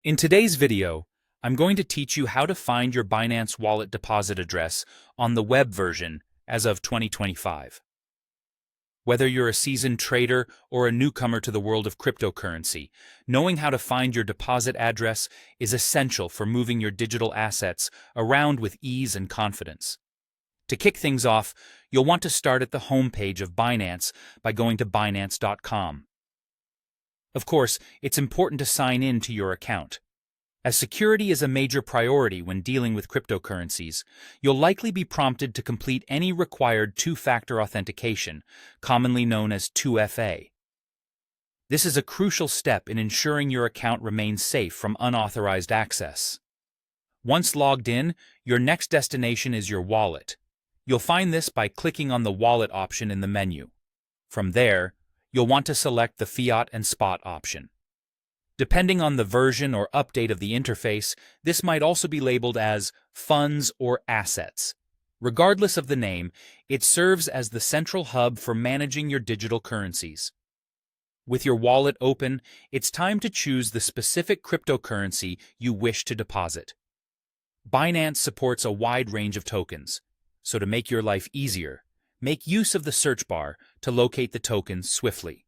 In today's video, I'm going to teach you how to find your Binance wallet deposit address on the web version as of 2025. Whether you're a seasoned trader or a newcomer to the world of cryptocurrency, knowing how to find your deposit address is essential for moving your digital assets around with ease and confidence. To kick things off, you'll want to start at the homepage of Binance by going to Binance.com. Of course, it's important to sign in to your account. As security is a major priority when dealing with cryptocurrencies, you'll likely be prompted to complete any required two-factor authentication, commonly known as 2FA. This is a crucial step in ensuring your account remains safe from unauthorized access. Once logged in, your next destination is your wallet. You'll find this by clicking on the Wallet option in the menu. From there, you'll want to select the Fiat and Spot option. Depending on the version or update of the interface, this might also be labeled as Funds or Assets. Regardless of the name, it serves as the central hub for managing your digital currencies. With your wallet open, it's time to choose the specific cryptocurrency you wish to deposit. Binance supports a wide range of tokens, so to make your life easier, make use of the search bar to locate the tokens swiftly.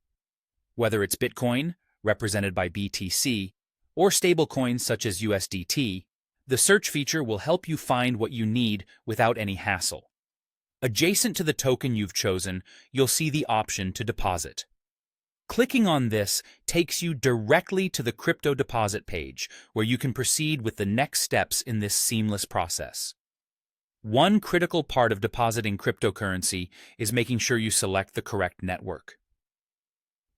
Whether it's Bitcoin, represented by BTC, or stablecoins such as USDT, the search feature will help you find what you need without any hassle. Adjacent to the token you've chosen, you'll see the option to deposit. Clicking on this takes you directly to the crypto deposit page, where you can proceed with the next steps in this seamless process. One critical part of depositing cryptocurrency is making sure you select the correct network.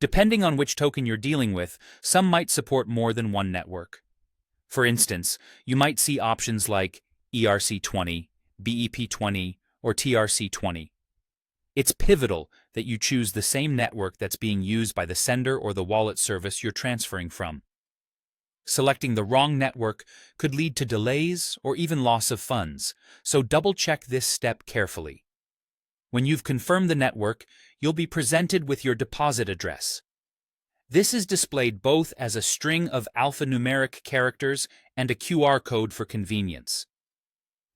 Depending on which token you're dealing with, some might support more than one network. For instance, you might see options like ERC20, BEP20, or TRC20. It's pivotal that you choose the same network that's being used by the sender or the wallet service you're transferring from. Selecting the wrong network could lead to delays or even loss of funds, so double-check this step carefully. When you've confirmed the network, you'll be presented with your deposit address. This is displayed both as a string of alphanumeric characters and a QR code for convenience.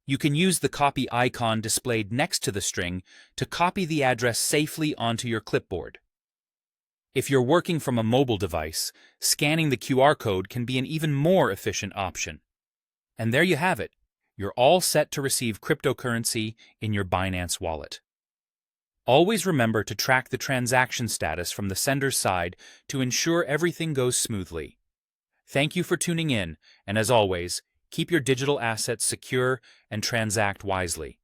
You can use the copy icon displayed next to the string to copy the address safely onto your clipboard. If you're working from a mobile device, scanning the QR code can be an even more efficient option. And there you have it. You're all set to receive cryptocurrency in your Binance wallet. Always remember to track the transaction status from the sender's side to ensure everything goes smoothly. Thank you for tuning in, and as always, keep your digital assets secure and transact wisely.